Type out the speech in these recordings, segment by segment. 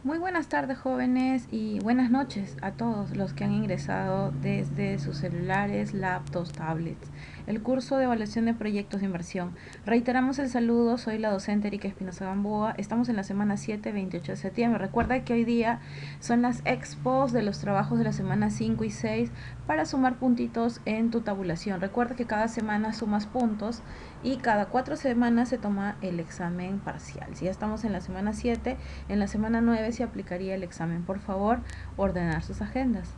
Muy buenas tardes, jóvenes, y buenas noches a todos los que han ingresado desde sus celulares, laptops, tablets. El curso de evaluación de proyectos de inversión. Reiteramos el saludo, soy la docente Erika Espinosa Gamboa. Estamos en la semana 7, 28 de septiembre. Recuerda que hoy día son las expos de los trabajos de la semana 5 y 6 para sumar puntitos en tu tabulación. Recuerda que cada semana sumas puntos y cada 4 semanas se toma el examen parcial. Si ya estamos en la semana 7, en la semana 9 se aplicaría el examen. Por favor, ordenar sus agendas.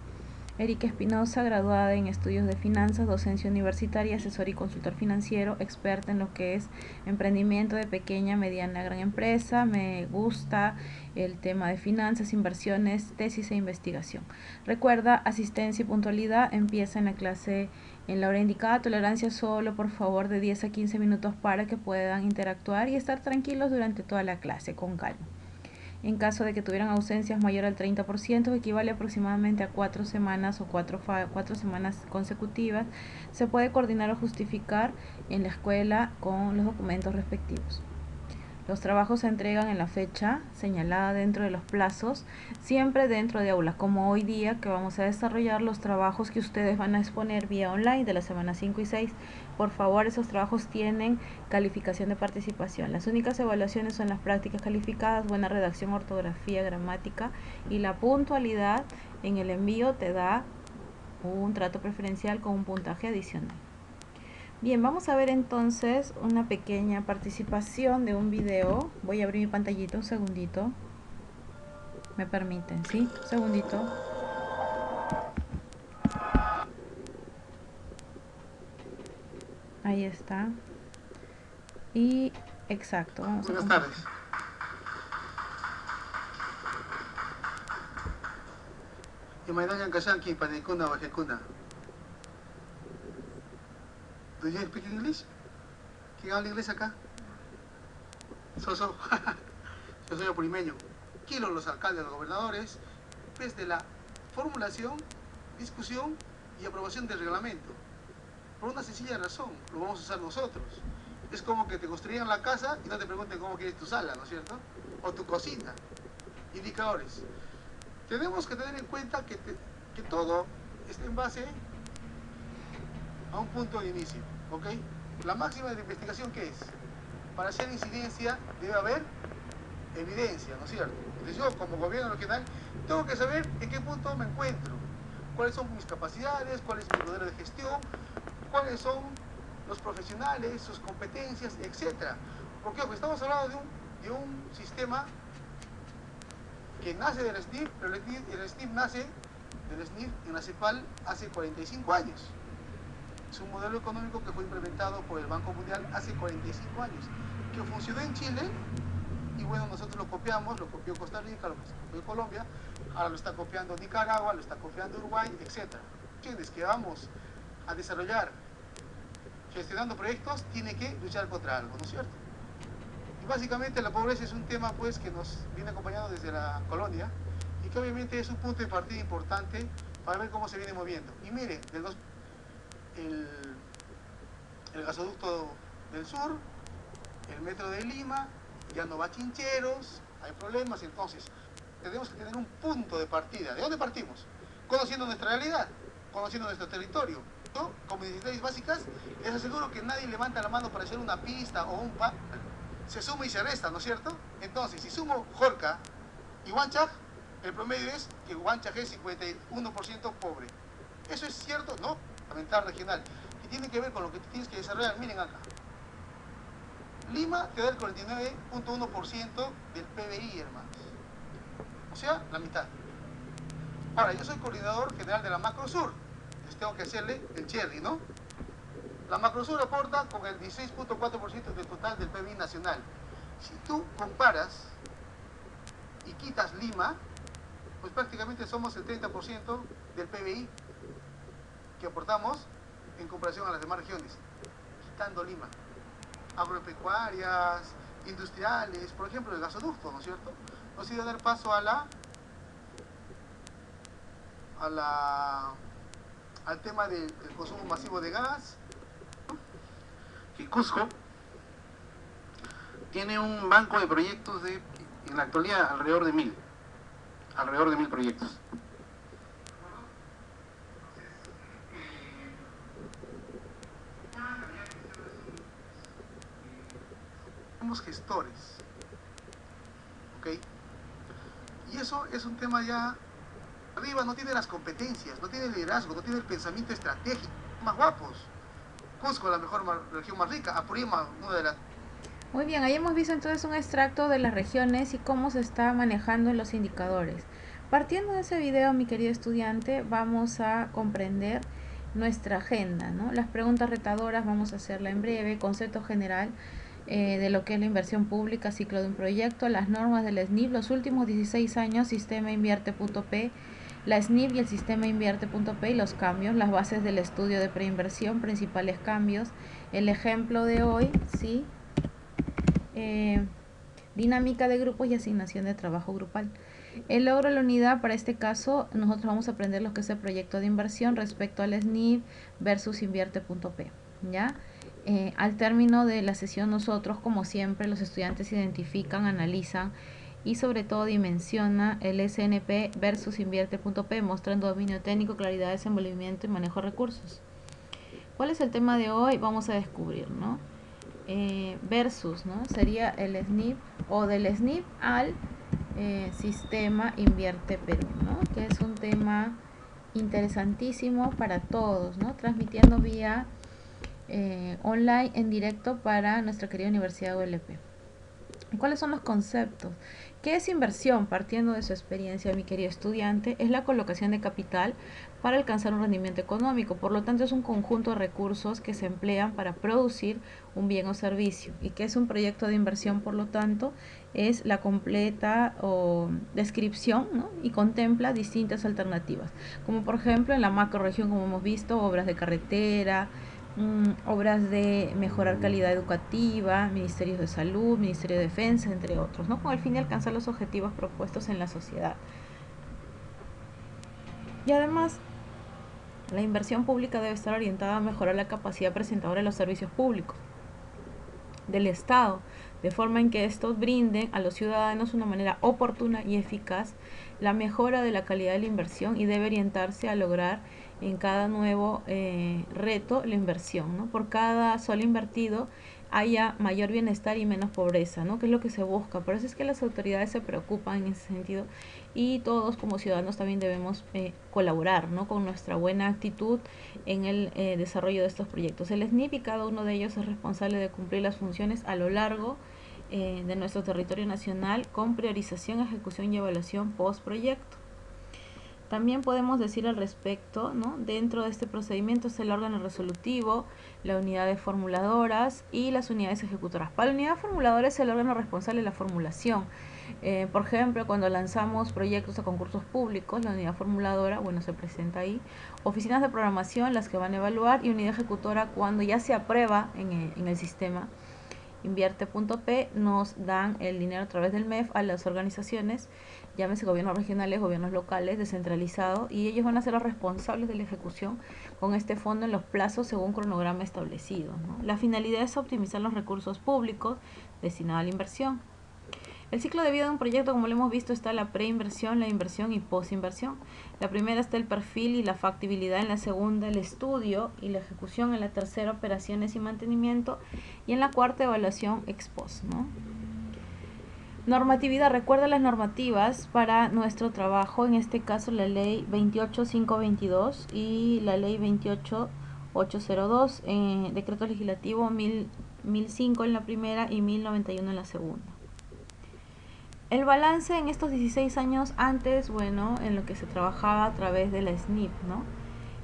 Erika Espinosa, graduada en estudios de finanzas, docencia universitaria, asesor y consultor financiero, experta en lo que es emprendimiento de pequeña, mediana, gran empresa. Me gusta el tema de finanzas, inversiones, tesis e investigación. Recuerda, asistencia y puntualidad. Empieza en la clase en la hora indicada. Tolerancia solo, por favor, de 10 a 15 minutos para que puedan interactuar y estar tranquilos durante toda la clase, con calma. En caso de que tuvieran ausencias mayor al 30%, que equivale aproximadamente a 4 semanas o 4 semanas consecutivas, se puede coordinar o justificar en la escuela con los documentos respectivos. Los trabajos se entregan en la fecha señalada dentro de los plazos, siempre dentro de aulas, como hoy día que vamos a desarrollar los trabajos que ustedes van a exponer vía online de la semana 5 y 6. Por favor, esos trabajos tienen calificación de participación. Las únicas evaluaciones son las prácticas calificadas, buena redacción, ortografía, gramática, y la puntualidad en el envío te da un trato preferencial con un puntaje adicional. Bien, vamos a ver entonces una pequeña participación de un video. Voy a abrir mi pantallita un segundito. ¿Me permiten? ¿Sí? Un segundito. Ahí está. Y exacto, vamos a Buenas compartir. tardes. Imaidan Kashanki, Panikuna, Bajekuna. Do you speak English? ¿Quién habla inglés acá? Soso. Yo soy apulimeño. Quiero los alcaldes, los gobernadores, desde la formulación, discusión y aprobación del reglamento. Por una sencilla razón, lo vamos a usar nosotros. Es como que te construyan la casa y no te pregunten cómo quieres tu sala, ¿no es cierto? O tu cocina. Indicadores. Tenemos que tener en cuenta que todo está en base a un punto de inicio, ¿ok? La máxima de la investigación, ¿qué es? Para hacer incidencia debe haber evidencia, ¿no es cierto? Entonces yo, como gobierno regional, tengo que saber en qué punto me encuentro, cuáles son mis capacidades, cuál es mi modelo de gestión, cuáles son los profesionales, sus competencias, etc. Porque ojo, estamos hablando de un sistema que nace del SNIF, pero el SNIF nace del SNIF en la CEPAL hace 45 años. Es un modelo económico que fue implementado por el Banco Mundial hace 45 años, que funcionó en Chile y bueno, nosotros lo copiamos, lo copió Costa Rica, lo copió Colombia, ahora lo está copiando Nicaragua, lo está copiando Uruguay, etc. ¿Entiendes? Que vamos a desarrollar gestionando proyectos, tiene que luchar contra algo, ¿no es cierto? Y básicamente la pobreza es un tema pues que nos viene acompañando desde la colonia y que obviamente es un punto de partida importante para ver cómo se viene moviendo. Y mire, el gasoducto del sur, el metro de Lima, ya no va a Chincheros, hay problemas, entonces tenemos que tener un punto de partida. ¿De dónde partimos? Conociendo nuestra realidad, conociendo nuestro territorio. Yo, como necesidades básicas, les aseguro que nadie levanta la mano para hacer una pista o un pa. Se suma y se resta, ¿no es cierto? Entonces, si sumo Jorca y Huanchac, el promedio es que Huanchac es 51% pobre. ¿Eso es cierto? No, la regional. Y tiene que ver con lo que tienes que desarrollar. Miren acá. Lima te da el 49.1% del PBI, hermanos. O sea, la mitad. Ahora, yo soy coordinador general de la Macro Sur. Entonces tengo que hacerle el cherry, ¿no? La Macro Sur aporta con el 16.4% del total del PBI nacional. Si tú comparas y quitas Lima, pues prácticamente somos el 30% del PBI que aportamos en comparación a las demás regiones, quitando Lima. Agropecuarias, industriales, por ejemplo el gasoducto, ¿no es cierto? Nos iba a dar paso al tema del consumo masivo de gas. Que Cusco tiene un banco de proyectos en la actualidad alrededor de 1000. alrededor de 1000 proyectos. Somos gestores, ¿ok? Y eso es un tema ya arriba, no tiene las competencias, no tiene el liderazgo, no tiene el pensamiento estratégico. Más guapos. Cusco, la mejor región más rica. Apurímac, una de las... Muy bien, ahí hemos visto entonces un extracto de las regiones y cómo se está manejando los indicadores. Partiendo de ese video, mi querido estudiante, vamos a comprender nuestra agenda, ¿no? Las preguntas retadoras vamos a hacerla en breve, concepto general de lo que es la inversión pública, ciclo de un proyecto, las normas del SNIP, los últimos 16 años, sistema invierte.p, la SNIP y el sistema invierte.p y los cambios, las bases del estudio de preinversión, principales cambios, el ejemplo de hoy, ¿sí? Dinámica de grupos y asignación de trabajo grupal. El logro de la unidad, para este caso, nosotros vamos a aprender lo que es el proyecto de inversión respecto al SNIP versus invierte.p, ¿ya? Al término de la sesión, nosotros, como siempre, los estudiantes identifican, analizan y sobre todo dimensiona el SNP versus invierte.p, mostrando dominio técnico, claridad, desenvolvimiento y manejo de recursos. ¿Cuál es el tema de hoy? Vamos a descubrir, ¿no? Versus, ¿no? Sería el SNIP o del SNIP al sistema Invierte Perú, ¿no? Que es un tema interesantísimo para todos, ¿no? Transmitiendo vía online en directo para nuestra querida Universidad ULP. ¿Cuáles son los conceptos? ¿Qué es inversión? Partiendo de su experiencia, mi querido estudiante, es la colocación de capital para alcanzar un rendimiento económico. Por lo tanto, es un conjunto de recursos que se emplean para producir un bien o servicio. ¿Y qué es un proyecto de inversión? Por lo tanto, es la completa descripción, ¿no? Y contempla distintas alternativas, como por ejemplo en la macrorregión, como hemos visto, obras de carretera, obras de mejorar calidad educativa, ministerios de salud, ministerio de defensa, entre otros, ¿no? Con el fin de alcanzar los objetivos propuestos en la sociedad. Y además, la inversión pública debe estar orientada a mejorar la capacidad presentadora de los servicios públicos del Estado, de forma en que estos brinden a los ciudadanos una manera oportuna y eficaz la mejora de la calidad de la inversión, y debe orientarse a lograr en cada nuevo reto la inversión, ¿no? Por cada sol invertido haya mayor bienestar y menos pobreza, ¿no? Que es lo que se busca. Por eso es que las autoridades se preocupan en ese sentido, y todos como ciudadanos también debemos colaborar, ¿no? Con nuestra buena actitud en el desarrollo de estos proyectos. El SNIP y cada uno de ellos es responsable de cumplir las funciones a lo largo de nuestro territorio nacional, con priorización, ejecución y evaluación post proyecto. También podemos decir al respecto, ¿no? Dentro de este procedimiento es el órgano resolutivo, la unidad de formuladoras y las unidades ejecutoras. Para la unidad formuladora es el órgano responsable de la formulación. Por ejemplo, cuando lanzamos proyectos a concursos públicos, la unidad formuladora, bueno, se presenta ahí. Oficinas de programación, las que van a evaluar, y unidad ejecutora cuando ya se aprueba en el sistema Invierte.p, nos dan el dinero a través del MEF a las organizaciones, llámese gobiernos regionales, gobiernos locales, descentralizado, y ellos van a ser los responsables de la ejecución con este fondo en los plazos según cronograma establecido, ¿no? La finalidad es optimizar los recursos públicos destinados a la inversión. El ciclo de vida de un proyecto, como lo hemos visto, está la preinversión, la inversión y postinversión. La primera está el perfil y la factibilidad, en la segunda el estudio y la ejecución, en la tercera operaciones y mantenimiento, y en la cuarta evaluación ex post, ¿no? Normatividad, recuerda las normativas para nuestro trabajo, en este caso la ley 28522 y la ley 28802, decreto legislativo 1005 en la primera y 1091 en la segunda. El balance en estos 16 años antes, bueno, en lo que se trabajaba a través de la SNIP, ¿no?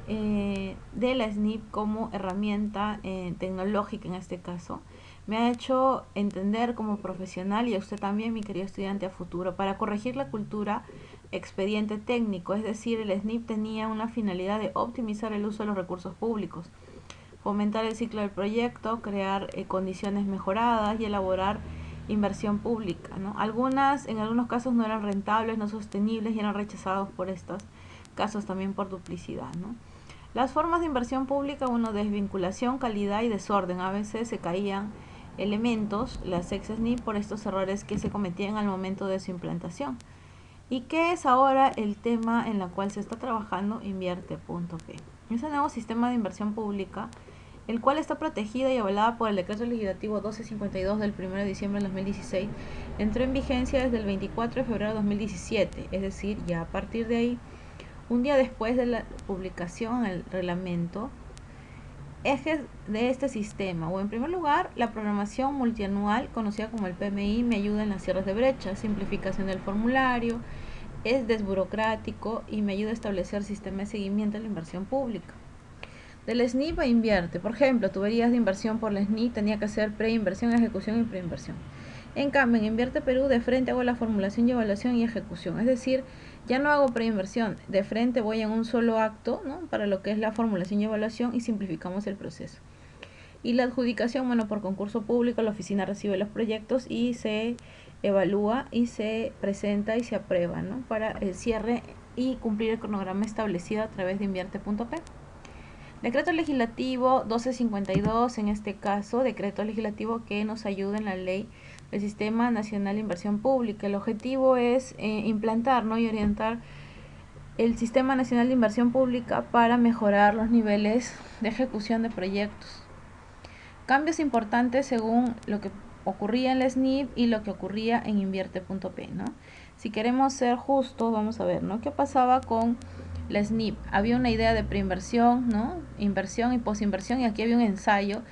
De la SNIP como herramienta tecnológica en este caso, me ha hecho entender como profesional, y a usted también, mi querido estudiante, a futuro, para corregir la cultura expediente técnico, es decir, el SNIP tenía una finalidad de optimizar el uso de los recursos públicos, fomentar el ciclo del proyecto, crear condiciones mejoradas y elaborar inversión pública, ¿no? En algunos casos no eran rentables, no sostenibles, y eran rechazados por estos casos también por duplicidad, ¿no? Las formas de inversión pública, uno, desvinculación, calidad y desorden. A veces se caían elementos, las ex-SNIP, por estos errores que se cometían al momento de su implantación. ¿Y qué es ahora el tema en el cual se está trabajando Invierte.p? Es el nuevo sistema de inversión pública, el cual está protegido y avalado por el Decreto Legislativo 1252 del 1 de diciembre del 2016. Entró en vigencia desde el 24 de febrero de 2017, es decir, ya a partir de ahí, un día después de la publicación en el reglamento. Ejes de este sistema, o en primer lugar, la programación multianual, conocida como el PMI, me ayuda en las cierres de brecha, simplificación del formulario, es desburocrático y me ayuda a establecer sistema de seguimiento de la inversión pública. Del SNIP a Invierte, por ejemplo, tuberías de inversión por la SNIP tenía que hacer preinversión, ejecución y preinversión. En cambio, en Invierte Perú, de frente hago la formulación y evaluación y ejecución, es decir, ya no hago preinversión, de frente voy en un solo acto, ¿no?, para lo que es la formulación y evaluación, y simplificamos el proceso. Y la adjudicación, bueno, por concurso público, la oficina recibe los proyectos y se evalúa y se presenta y se aprueba, ¿no?, para el cierre y cumplir el cronograma establecido a través de Invierte.p. Decreto legislativo 1252, en este caso, decreto legislativo que nos ayuda en la ley del Sistema Nacional de Inversión Pública. El objetivo es implantar, ¿no?, y orientar el Sistema Nacional de Inversión Pública para mejorar los niveles de ejecución de proyectos. Cambios importantes según lo que ocurría en la SNIP y lo que ocurría en Invierte.p, ¿no? Si queremos ser justos, vamos a ver, ¿no?, qué pasaba con la SNIP. Había una idea de preinversión, ¿no?, inversión y posinversión, y aquí había un ensayo,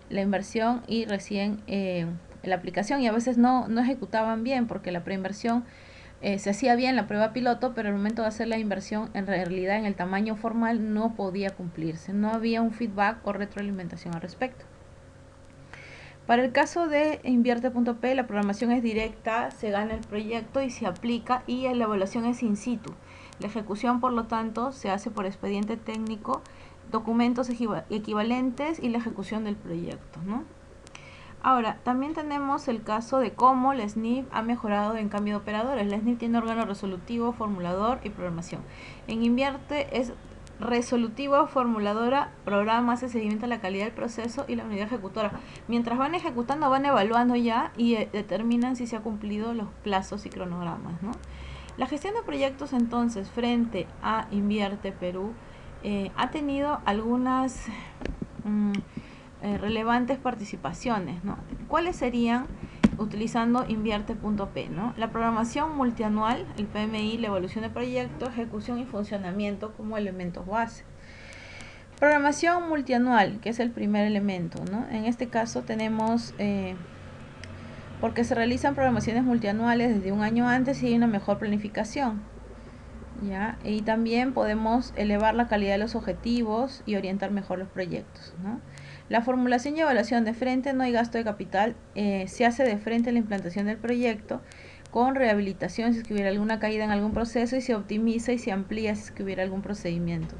la inversión y recién la aplicación, y a veces no ejecutaban bien porque la preinversión se hacía bien la prueba piloto, pero al momento de hacer la inversión, en realidad en el tamaño formal no podía cumplirse, no había un feedback o retroalimentación al respecto. Para el caso de Invierte.p, la programación es directa, se gana el proyecto y se aplica, y la evaluación es in situ. La ejecución, por lo tanto, se hace por expediente técnico, documentos equivalentes y la ejecución del proyecto, ¿no? Ahora, también tenemos el caso de cómo la SNIP ha mejorado en cambio de operadores. La SNIP tiene órgano resolutivo, formulador y programación. En Invierte es resolutiva, formuladora, programa, hace seguimiento a la calidad del proceso, y la unidad ejecutora. Mientras van ejecutando, van evaluando ya y determinan si se ha cumplido los plazos y cronogramas, ¿no? La gestión de proyectos, entonces, frente a Invierte Perú, ha tenido algunas relevantes participaciones, ¿no? ¿Cuáles serían? Utilizando Invierte.p, ¿no? La programación multianual, el PMI, la evaluación de proyectos, ejecución y funcionamiento como elementos base. Programación multianual, que es el primer elemento, ¿no? En este caso tenemos, porque se realizan programaciones multianuales desde un año antes y hay una mejor planificación, ¿ya? Y también podemos elevar la calidad de los objetivos y orientar mejor los proyectos, ¿no? La formulación y evaluación de frente, no hay gasto de capital, se hace de frente a la implantación del proyecto con rehabilitación si es que hubiera alguna caída en algún proceso, y se optimiza y se amplía si es que hubiera algún procedimiento.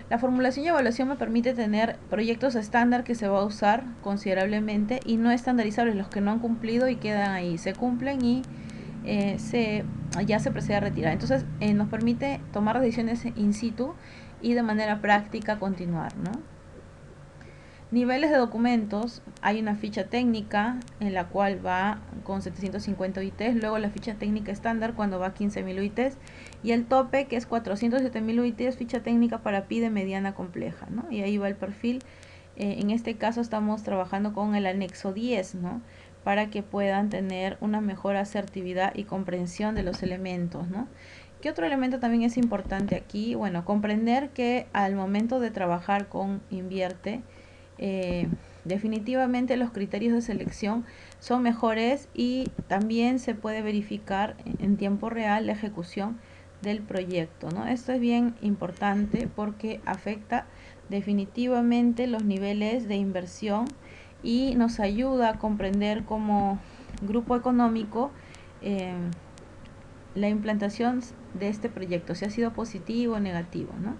La formulación y evaluación me permite tener proyectos estándar que se va a usar considerablemente, y no estandarizables, los que no han cumplido y quedan ahí, se cumplen y ya se procede a retirar. Entonces nos permite tomar decisiones in situ y de manera práctica continuar, ¿no? Niveles de documentos, hay una ficha técnica en la cual va con 750 UITs, luego la ficha técnica estándar cuando va a 15.000 UITs, y el tope, que es 407.000 UITs, ficha técnica para PYDE mediana compleja, ¿no? Y ahí va el perfil. En este caso estamos trabajando con el anexo 10, ¿no?, para que puedan tener una mejor asertividad y comprensión de los elementos, ¿no? ¿Qué otro elemento también es importante aquí? Bueno, comprender que al momento de trabajar con Invierte, definitivamente los criterios de selección son mejores, y también se puede verificar en tiempo real la ejecución del proyecto, ¿no? Esto es bien importante porque afecta definitivamente los niveles de inversión y nos ayuda a comprender como grupo económico la implantación de este proyecto, si ha sido positivo o negativo, ¿no?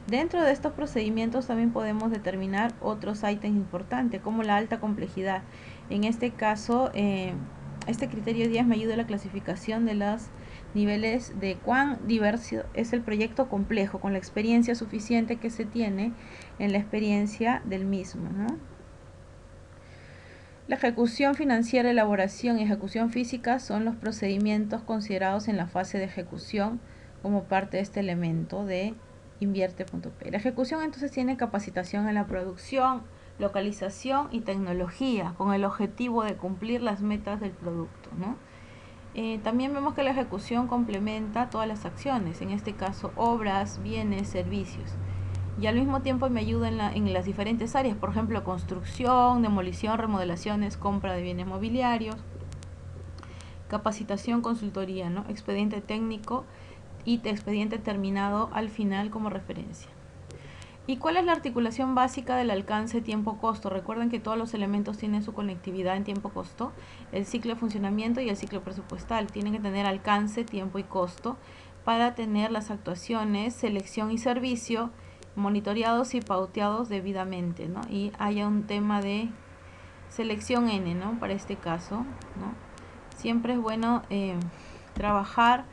Dentro de estos procedimientos también podemos determinar otros ítems importantes, como la alta complejidad. En este caso, este criterio 10 me ayuda a la clasificación de los niveles de cuán diverso es el proyecto complejo, con la experiencia suficiente que se tiene en la experiencia del mismo, ¿no? La ejecución financiera, elaboración y ejecución física son los procedimientos considerados en la fase de ejecución como parte de este elemento de invierte.p. La ejecución entonces tiene capacitación en la producción, localización y tecnología con el objetivo de cumplir las metas del producto, ¿no? También vemos que la ejecución complementa todas las acciones, en este caso obras, bienes, servicios. Y al mismo tiempo me ayuda en las diferentes áreas, por ejemplo, construcción, demolición, remodelaciones, compra de bienes mobiliarios, capacitación, consultoría, ¿no? Expediente técnico y expediente terminado al final como referencia. ¿Y cuál es la articulación básica del alcance tiempo-costo? Recuerden que todos los elementos tienen su conectividad en tiempo-costo. El ciclo de funcionamiento y el ciclo presupuestal tienen que tener alcance, tiempo y costo para tener las actuaciones, selección y servicio monitoreados y pauteados debidamente, ¿no? Y haya un tema de selección N, ¿no? Para este caso, ¿no? Siempre es bueno trabajar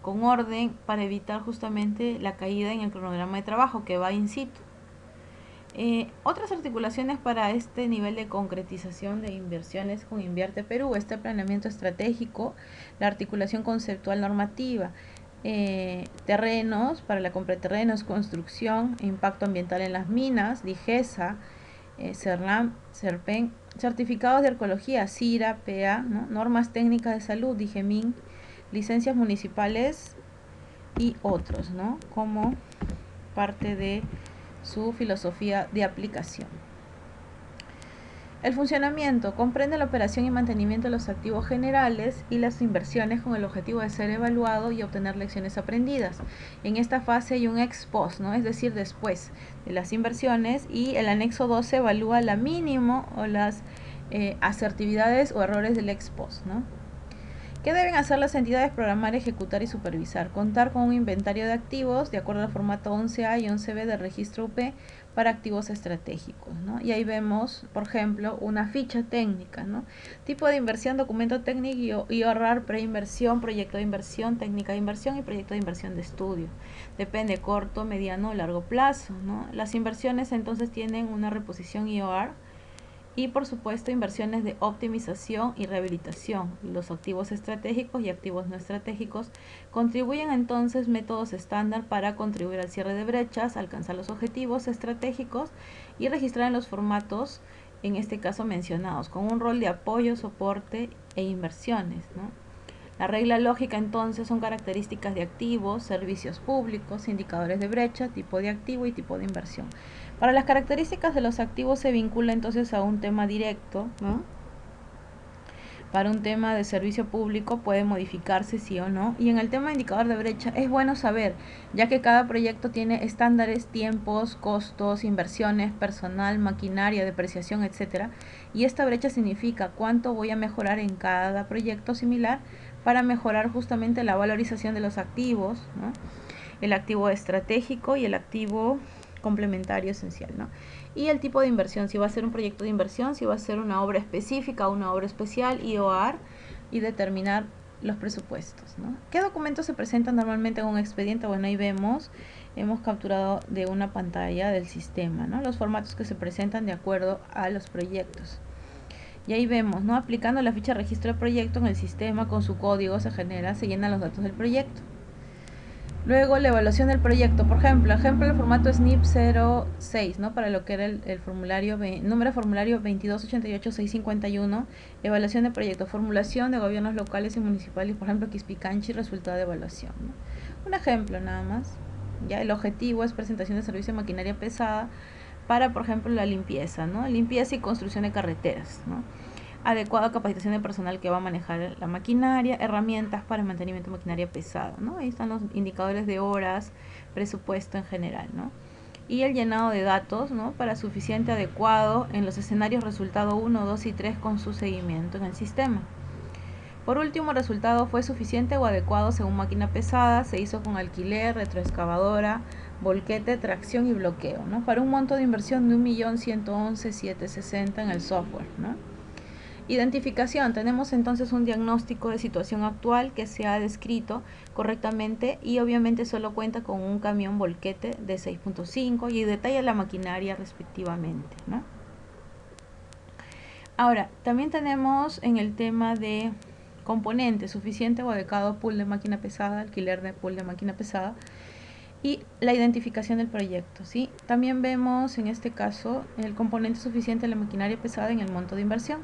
con orden para evitar justamente la caída en el cronograma de trabajo que va in situ. Otras articulaciones para este nivel de concretización de inversiones con Invierte Perú, este planeamiento estratégico, la articulación conceptual normativa, terrenos, para la compra de terrenos, construcción, impacto ambiental en las minas, DIGESA, CERNAM, CERPEN, certificados de arqueología, CIRA, PA, ¿no? Normas técnicas de salud, DIGEMIN, licencias municipales y otros, ¿no? Como parte de su filosofía de aplicación. El funcionamiento comprende la operación y mantenimiento de los activos generales y las inversiones con el objetivo de ser evaluado y obtener lecciones aprendidas. En esta fase hay un ex post, ¿no? Es decir, después de las inversiones, y el anexo 12 evalúa la mínimo o las asertividades o errores del ex post, ¿no? ¿Qué deben hacer las entidades? Programar, ejecutar y supervisar. Contar con un inventario de activos de acuerdo al formato 11A y 11B del registro UP para activos estratégicos, ¿no? Y ahí vemos, por ejemplo, una ficha técnica, ¿no? Tipo de inversión, documento técnico y ahorrar, preinversión, proyecto de inversión, técnica de inversión y proyecto de inversión de estudio. Depende corto, mediano o largo plazo, ¿no? Las inversiones entonces tienen una reposición IOR. Y por supuesto inversiones de optimización y rehabilitación. Los activos estratégicos y activos no estratégicos contribuyen entonces métodos estándar para contribuir al cierre de brechas, alcanzar los objetivos estratégicos y registrar en los formatos, en este caso mencionados, con un rol de apoyo, soporte e inversiones, ¿no? La regla lógica entonces son características de activos, servicios públicos, indicadores de brecha, tipo de activo y tipo de inversión. Para las características de los activos se vincula entonces a un tema directo, ¿no? Para un tema de servicio público puede modificarse sí o no. Y en el tema de indicador de brecha es bueno saber, ya que cada proyecto tiene estándares, tiempos, costos, inversiones, personal, maquinaria, depreciación, etc. Y esta brecha significa cuánto voy a mejorar en cada proyecto similar para mejorar justamente la valorización de los activos, ¿no? El activo estratégico y el activo complementario esencial, ¿no? Y el tipo de inversión, si va a ser un proyecto de inversión, si va a ser una obra específica o una obra especial, IOR, y determinar los presupuestos, ¿no? ¿Qué documentos se presentan normalmente en un expediente? Bueno, ahí vemos, hemos capturado de una pantalla del sistema, ¿no? Los formatos que se presentan de acuerdo a los proyectos. Y ahí vemos, ¿no? Aplicando la ficha de registro de proyecto en el sistema con su código se llenan los datos del proyecto. Luego la evaluación del proyecto, por ejemplo, el formato SNIP 06, ¿no? Para lo que era el formulario, número de formulario 2288651, evaluación de proyecto, formulación de gobiernos locales y municipales, por ejemplo, Quispicanchi, resultado de evaluación, ¿no? Un ejemplo nada más, ya el objetivo es presentación de servicio de maquinaria pesada para, por ejemplo, la limpieza, ¿no? Limpieza y construcción de carreteras, ¿no? Adecuada capacitación de personal que va a manejar la maquinaria, herramientas para el mantenimiento de maquinaria pesada, ¿no? Ahí están los indicadores de horas, presupuesto en general, ¿no? Y el llenado de datos, ¿no? Para suficiente adecuado en los escenarios resultado 1, 2 y 3 con su seguimiento en el sistema. Por último, el resultado fue suficiente o adecuado según máquina pesada, se hizo con alquiler, retroexcavadora, volquete, tracción y bloqueo, ¿no? Para un monto de inversión de 1.111.760 en el software, ¿no? Identificación. Tenemos entonces un diagnóstico de situación actual que se ha descrito correctamente y obviamente solo cuenta con un camión volquete de 6.5 y detalla la maquinaria respectivamente, ¿no? Ahora, también tenemos en el tema de componentes, suficiente o adecuado pool de máquina pesada, alquiler de pool de máquina pesada, y la identificación del proyecto, ¿sí? También vemos en este caso el componente suficiente de la maquinaria pesada en el monto de inversión.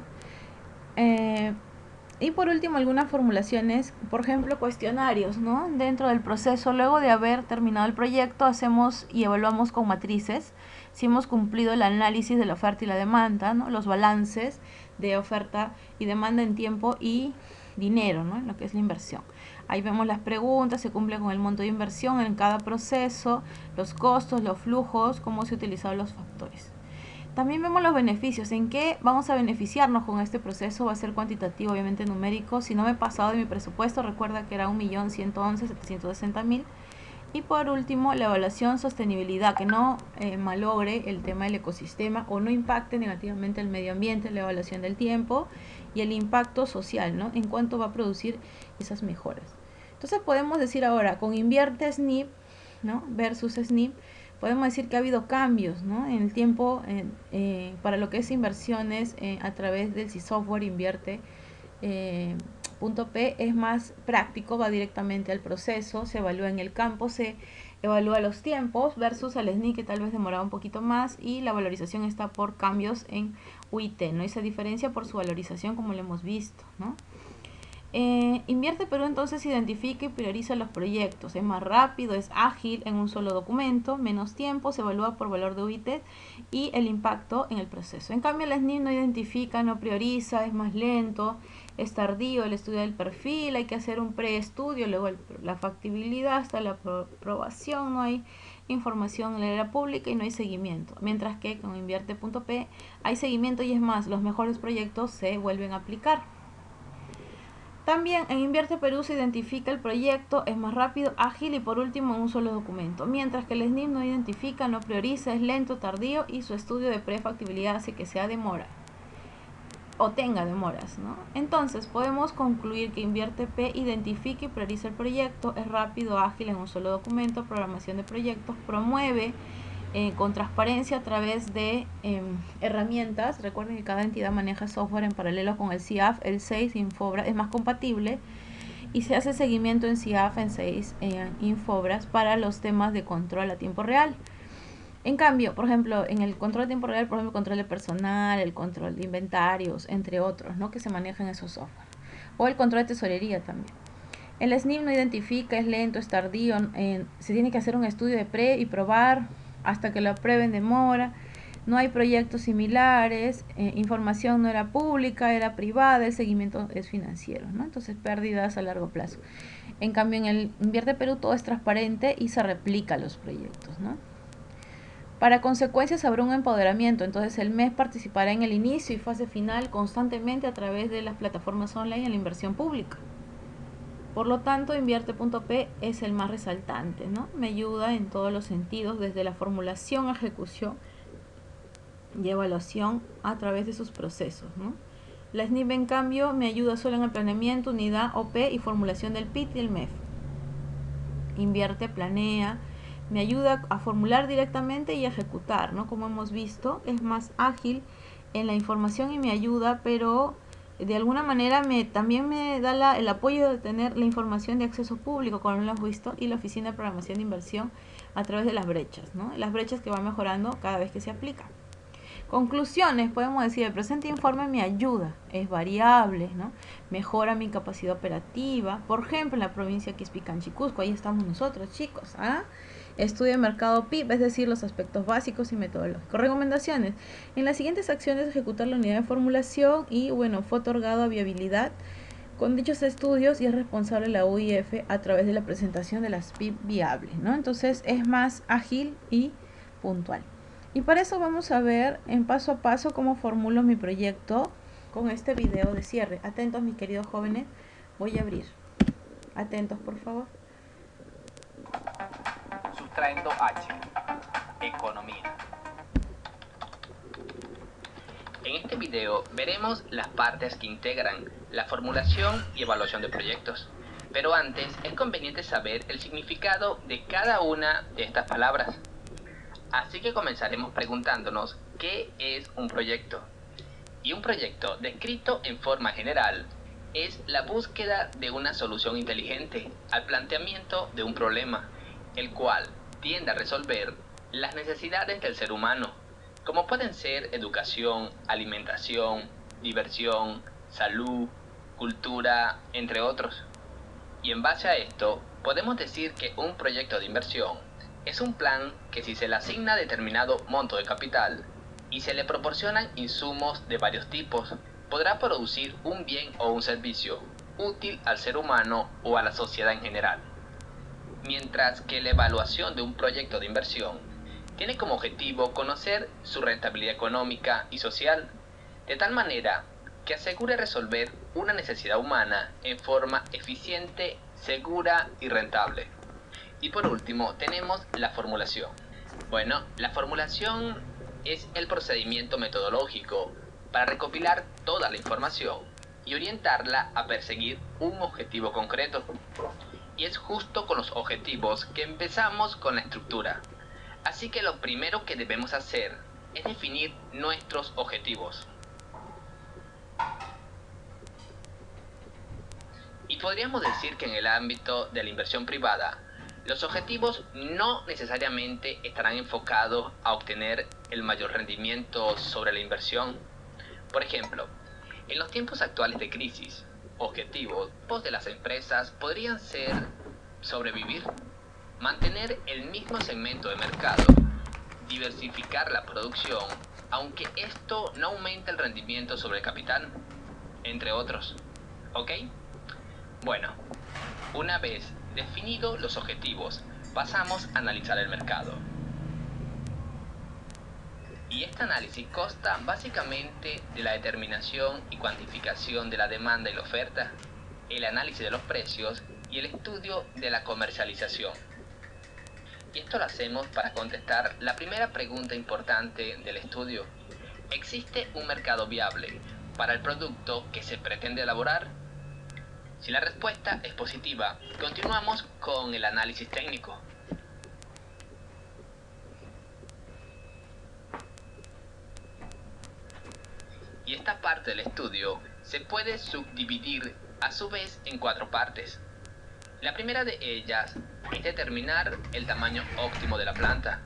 Y por último, algunas formulaciones, por ejemplo, cuestionarios, ¿no? Dentro del proceso, luego de haber terminado el proyecto, hacemos y evaluamos con matrices si hemos cumplido el análisis de la oferta y la demanda, ¿no? Los balances de oferta y demanda en tiempo y dinero, ¿no? En lo que es la inversión. Ahí vemos las preguntas, se cumple con el monto de inversión en cada proceso, los costos, los flujos, cómo se utilizan los factores. También vemos los beneficios, en qué vamos a beneficiarnos con este proceso. Va a ser cuantitativo, obviamente numérico. Si no me he pasado de mi presupuesto, recuerda que era 1.111.760.000. Y por último, la evaluación sostenibilidad, que no malogre el tema del ecosistema o no impacte negativamente el medio ambiente, la evaluación del tiempo y el impacto social, ¿no? En cuánto va a producir esas mejoras. Entonces podemos decir ahora, con invierte SNIP, ¿no? Versus SNIP, podemos decir que ha habido cambios, ¿no? En el tiempo para lo que es inversiones a través del software invierte. .p es más práctico, va directamente al proceso, se evalúa en el campo, se evalúa los tiempos versus al SNI, que tal vez demoraba un poquito más, y la valorización está por cambios en UIT, ¿no? Y se diferencia por su valorización, como lo hemos visto, ¿no? Invierte Perú entonces identifica y prioriza los proyectos, es más rápido, es ágil en un solo documento, menos tiempo, se evalúa por valor de UIT y el impacto en el proceso. En cambio el SNIP no identifica, no prioriza, es más lento, es tardío el estudio del perfil, hay que hacer un preestudio, luego la factibilidad hasta la aprobación, no hay información en la era pública y no hay seguimiento, mientras que con invierte.p hay seguimiento y es más, los mejores proyectos se vuelven a aplicar. También en Invierte Perú se identifica el proyecto, es más rápido, ágil y por último en un solo documento, mientras que el SNIP no identifica, no prioriza, es lento, tardío y su estudio de prefactibilidad hace que sea demora o tenga demoras, ¿no? Entonces podemos concluir que Invierte P identifica y prioriza el proyecto, es rápido, ágil en un solo documento, programación de proyectos, promueve con transparencia a través de herramientas. Recuerden que cada entidad maneja software en paralelo con el CIAF, el 6 Infobras es más compatible y se hace seguimiento en CIAF, en 6 Infobras para los temas de control a tiempo real. En cambio, por ejemplo, en el control de tiempo real, por ejemplo, el control de personal, el control de inventarios, entre otros, ¿no? Que se manejan en esos software. O el control de tesorería también. El SNIP no identifica, es lento, es tardío, se tiene que hacer un estudio de pre y probar hasta que lo aprueben demora, no hay proyectos similares, información no era pública, era privada, el seguimiento es financiero, ¿no? Entonces pérdidas a largo plazo. En cambio en el Invierte Perú todo es transparente y se replica los proyectos, ¿no? Para consecuencias habrá un empoderamiento, entonces el MES participará en el inicio y fase final constantemente a través de las plataformas online en la inversión pública. Por lo tanto, Invierte.p es el más resaltante, ¿no? Me ayuda en todos los sentidos, desde la formulación, ejecución y evaluación a través de sus procesos, ¿no? La SNIP, en cambio, me ayuda solo en el planeamiento, unidad, OP y formulación del PIT y el MEF. Invierte, planea, me ayuda a formular directamente y a ejecutar, ¿no? Como hemos visto, es más ágil en la información y me ayuda, pero de alguna manera también me da el apoyo de tener la información de acceso público, como lo hemos visto, y la Oficina de Programación de Inversión a través de las brechas, ¿no? Las brechas que van mejorando cada vez que se aplica. Conclusiones, podemos decir, el presente informe me ayuda, es variable, ¿no? Mejora mi capacidad operativa, por ejemplo, en la provincia de Quispicanchi, Cusco, ahí estamos nosotros, chicos, ¿ah? Estudio de mercado PIB, es decir, los aspectos básicos y metodológicos. Recomendaciones. En las siguientes acciones ejecutar la unidad de formulación y, bueno, fue otorgado a viabilidad con dichos estudios y es responsable la UIF a través de la presentación de las PIB viables, ¿no? Entonces es más ágil y puntual. Y para eso vamos a ver en paso a paso cómo formulo mi proyecto con este video de cierre. Atentos, mis queridos jóvenes, voy a abrir. Atentos, por favor. Sustrayendo H. Economía. En este video veremos las partes que integran la formulación y evaluación de proyectos. Pero antes es conveniente saber el significado de cada una de estas palabras. Así que comenzaremos preguntándonos ¿qué es un proyecto? Y un proyecto descrito en forma general es la búsqueda de una solución inteligente al planteamiento de un problema, el cual tiende a resolver las necesidades del ser humano, como pueden ser educación, alimentación, diversión, salud, cultura, entre otros. Y en base a esto, podemos decir que un proyecto de inversión es un plan que, si se le asigna determinado monto de capital y se le proporcionan insumos de varios tipos, podrá producir un bien o un servicio útil al ser humano o a la sociedad en general. Mientras que la evaluación de un proyecto de inversión tiene como objetivo conocer su rentabilidad económica y social, de tal manera que asegure resolver una necesidad humana en forma eficiente, segura y rentable. Y por último tenemos la formulación. Bueno, la formulación es el procedimiento metodológico para recopilar toda la información y orientarla a perseguir un objetivo concreto. Y es justo con los objetivos que empezamos con la estructura. Así que lo primero que debemos hacer es definir nuestros objetivos. Y podríamos decir que en el ámbito de la inversión privada, los objetivos no necesariamente estarán enfocados a obtener el mayor rendimiento sobre la inversión. Por ejemplo, en los tiempos actuales de crisis, objetivos de las empresas podrían ser sobrevivir, mantener el mismo segmento de mercado, diversificar la producción, aunque esto no aumente el rendimiento sobre el capital, entre otros. ¿Ok? Bueno, una vez definidos los objetivos, pasamos a analizar el mercado. Y este análisis consta básicamente de la determinación y cuantificación de la demanda y la oferta, el análisis de los precios y el estudio de la comercialización. Y esto lo hacemos para contestar la primera pregunta importante del estudio. ¿Existe un mercado viable para el producto que se pretende elaborar? Si la respuesta es positiva, continuamos con el análisis técnico. Y esta parte del estudio se puede subdividir a su vez en 4 partes. La primera de ellas es determinar el tamaño óptimo de la planta.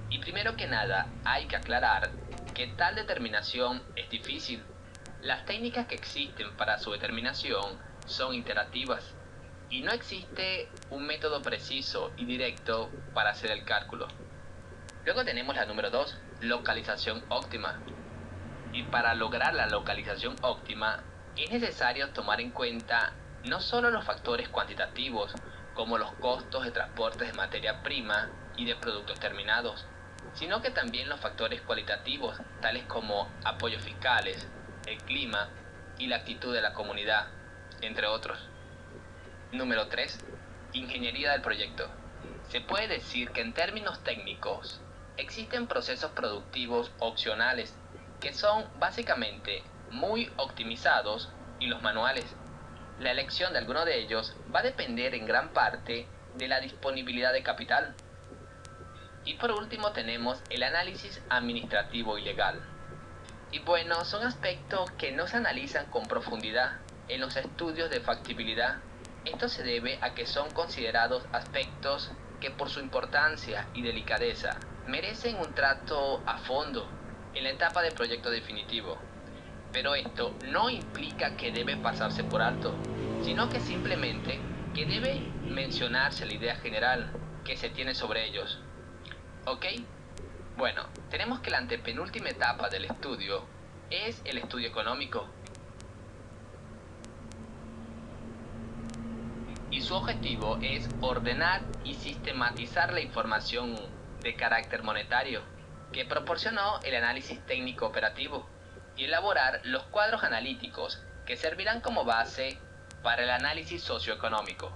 Y primero que nada hay que aclarar que tal determinación es difícil. Las técnicas que existen para su determinación son iterativas y no existe un método preciso y directo para hacer el cálculo. Luego tenemos la número 2, localización óptima. Y para lograr la localización óptima es necesario tomar en cuenta no solo los factores cuantitativos, como los costos de transporte de materia prima y de productos terminados, sino que también los factores cualitativos, tales como apoyos fiscales, el clima y la actitud de la comunidad, entre otros. Número 3. Ingeniería del proyecto. Se puede decir que en términos técnicos existen procesos productivos opcionales que son básicamente muy optimizados y los manuales. La elección de alguno de ellos va a depender en gran parte de la disponibilidad de capital. Y por último tenemos el análisis administrativo y legal. Y bueno, son aspectos que no se analizan con profundidad en los estudios de factibilidad. Esto se debe a que son considerados aspectos que por su importancia y delicadeza merecen un trato a fondo en la etapa de proyecto definitivo. Pero esto no implica que debe pasarse por alto, sino que simplemente que debe mencionarse la idea general que se tiene sobre ellos. ¿Ok? Bueno, tenemos que la antepenúltima etapa del estudio es el estudio económico. Y su objetivo es ordenar y sistematizar la información de carácter monetario que proporcionó el análisis técnico operativo y elaborar los cuadros analíticos que servirán como base para el análisis socioeconómico.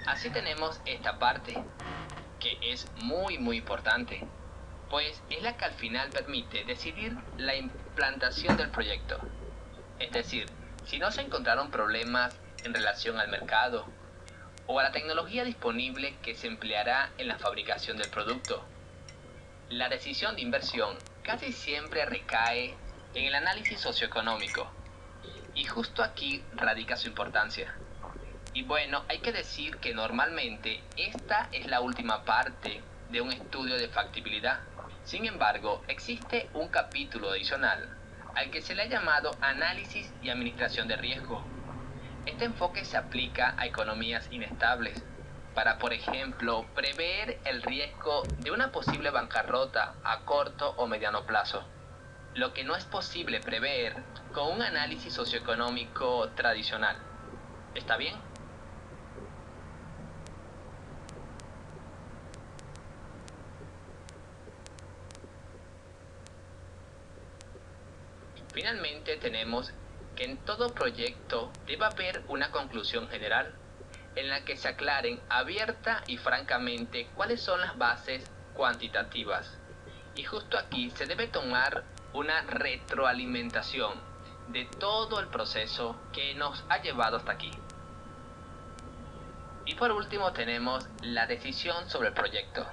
Así tenemos esta parte, que es muy importante, pues es la que al final permite decidir la implantación del proyecto. Es decir, si no se encontraron problemas en relación al mercado o a la tecnología disponible que se empleará en la fabricación del producto. La decisión de inversión casi siempre recae en el análisis socioeconómico, y justo aquí radica su importancia. Y bueno, hay que decir que normalmente esta es la última parte de un estudio de factibilidad. Sin embargo, existe un capítulo adicional al que se le ha llamado análisis y administración de riesgo. Este enfoque se aplica a economías inestables para, por ejemplo, prever el riesgo de una posible bancarrota a corto o mediano plazo, lo que no es posible prever con un análisis socioeconómico tradicional. ¿Está bien? Finalmente tenemos que en todo proyecto debe haber una conclusión general en la que se aclaren abierta y francamente cuáles son las bases cuantitativas. Y justo aquí se debe tomar una retroalimentación de todo el proceso que nos ha llevado hasta aquí. Y por último tenemos la decisión sobre el proyecto.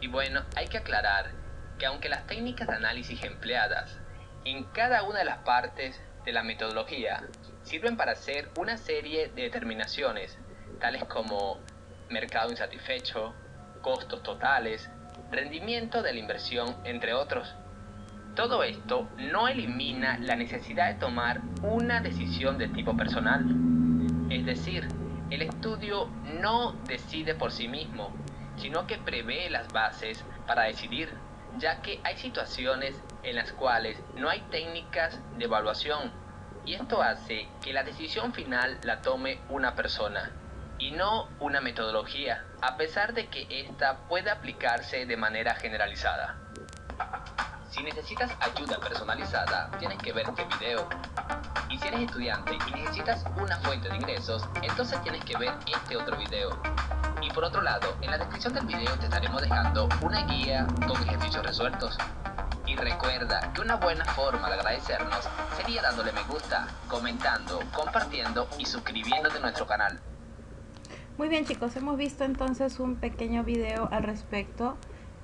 Y bueno, hay que aclarar que aunque las técnicas de análisis empleadas en cada una de las partes de la metodología sirven para hacer una serie de determinaciones, tales como mercado insatisfecho, costos totales, rendimiento de la inversión, entre otros. Todo esto no elimina la necesidad de tomar una decisión de tipo personal. Es decir, el estudio no decide por sí mismo, sino que prevé las bases para decidir, ya que hay situaciones en las cuales no hay técnicas de evaluación, y esto hace que la decisión final la tome una persona y no una metodología, a pesar de que ésta puede aplicarse de manera generalizada. Si necesitas ayuda personalizada, tienes que ver este video. Y si eres estudiante y necesitas una fuente de ingresos, entonces tienes que ver este otro video. Y por otro lado, en la descripción del video te estaremos dejando una guía con ejercicios resueltos. Y recuerda que una buena forma de agradecernos sería dándole me gusta, comentando, compartiendo y suscribiéndote a nuestro canal. Muy bien, chicos, hemos visto entonces un pequeño video al respecto.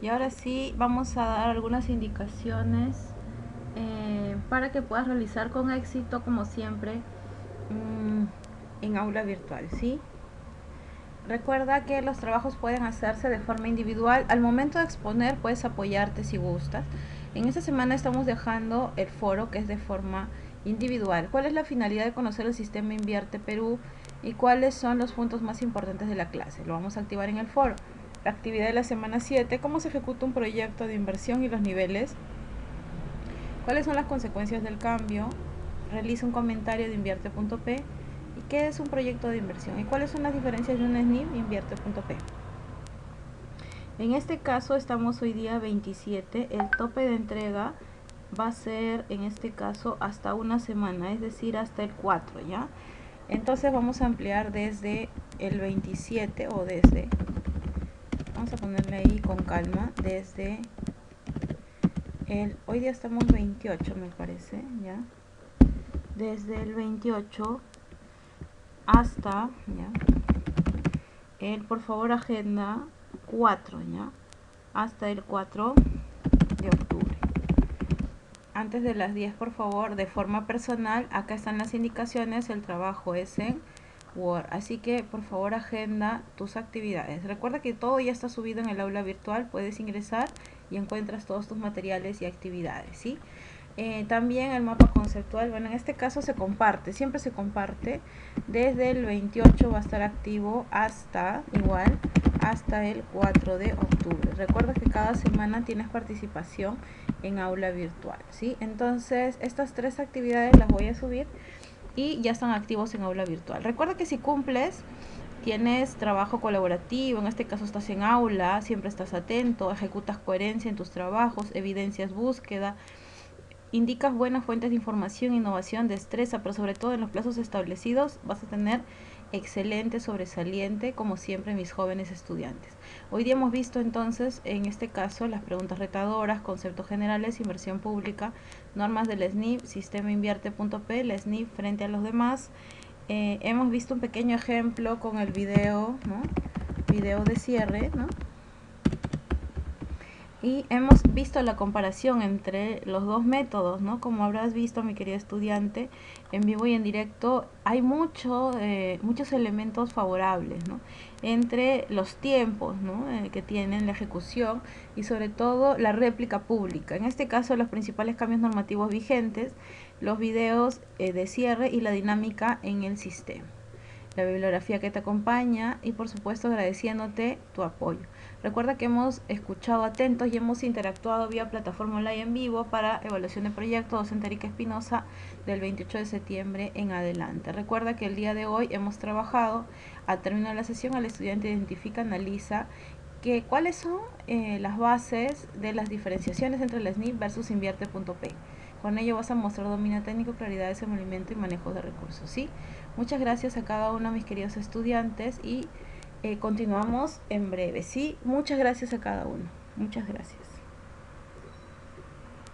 Y ahora sí vamos a dar algunas indicaciones para que puedas realizar con éxito, como siempre, en aula virtual, ¿sí? Recuerda que los trabajos pueden hacerse de forma individual. Al momento de exponer puedes apoyarte si gustas. En esta semana estamos dejando el foro, que es de forma individual. ¿Cuál es la finalidad de conocer el sistema Invierte Perú y cuáles son los puntos más importantes de la clase? Lo vamos a activar en el foro. La actividad de la semana 7, cómo se ejecuta un proyecto de inversión y los niveles. ¿Cuáles son las consecuencias del cambio? Realiza un comentario de invierte.p. ¿Y qué es un proyecto de inversión? ¿Y cuáles son las diferencias de un SNIP e invierte.p? En este caso estamos hoy día 27. El tope de entrega va a ser en este caso hasta una semana, es decir, hasta el 4, ¿ya? Entonces vamos a ampliar desde el 27 o desde... Vamos a ponerle ahí con calma, desde el... Hoy día estamos 28, me parece, ¿ya? Desde el 28 hasta, ¿ya? El, por favor, agenda 4, ¿ya? Hasta el 4 de octubre. Antes de las 10, por favor, de forma personal, acá están las indicaciones, el trabajo es en Word, así que por favor agenda tus actividades. Recuerda que todo ya está subido en el aula virtual, puedes ingresar y encuentras todos tus materiales y actividades, ¿sí? También el mapa conceptual, bueno, en este caso se comparte, siempre se comparte. Desde el 28 va a estar activo hasta, igual, hasta el 4 de octubre. Recuerda que cada semana tienes participación en aula virtual, ¿sí? Entonces, estas 3 actividades las voy a subir y ya están activos en aula virtual. Recuerda que si cumples, tienes trabajo colaborativo, en este caso estás en aula, siempre estás atento, ejecutas coherencia en tus trabajos, evidencias búsqueda, indicas buenas fuentes de información, innovación, destreza, pero sobre todo en los plazos establecidos vas a tener excelente, sobresaliente, como siempre mis jóvenes estudiantes. Hoy día hemos visto entonces, en este caso, las preguntas retadoras, conceptos generales, inversión pública, normas del SNIP, sistema invierte.p, el SNIP frente a los demás, hemos visto un pequeño ejemplo con el video, ¿no? Video de cierre, ¿no? Y hemos visto la comparación entre los dos métodos, ¿no? Como habrás visto, mi querido estudiante, en vivo y en directo hay muchos elementos favorables, ¿no? Entre los tiempos, ¿no? Que tienen la ejecución y sobre todo la réplica pública. En este caso, los principales cambios normativos vigentes, los videos de cierre y la dinámica en el sistema, la bibliografía que te acompaña y por supuesto agradeciéndote tu apoyo. Recuerda que hemos escuchado atentos y hemos interactuado vía plataforma online en vivo para evaluación de proyecto docente Erika Espinosa del 28 de septiembre en adelante. Recuerda que el día de hoy hemos trabajado, al terminar la sesión, el estudiante identifica, analiza cuáles son las bases de las diferenciaciones entre el SNP versus invierte.p. Con ello vas a mostrar dominio técnico, claridad de desenvolvimiento y manejo de recursos, ¿sí? Muchas gracias a cada uno de mis queridos estudiantes y continuamos en breve, ¿sí? Muchas gracias a cada uno. Muchas gracias.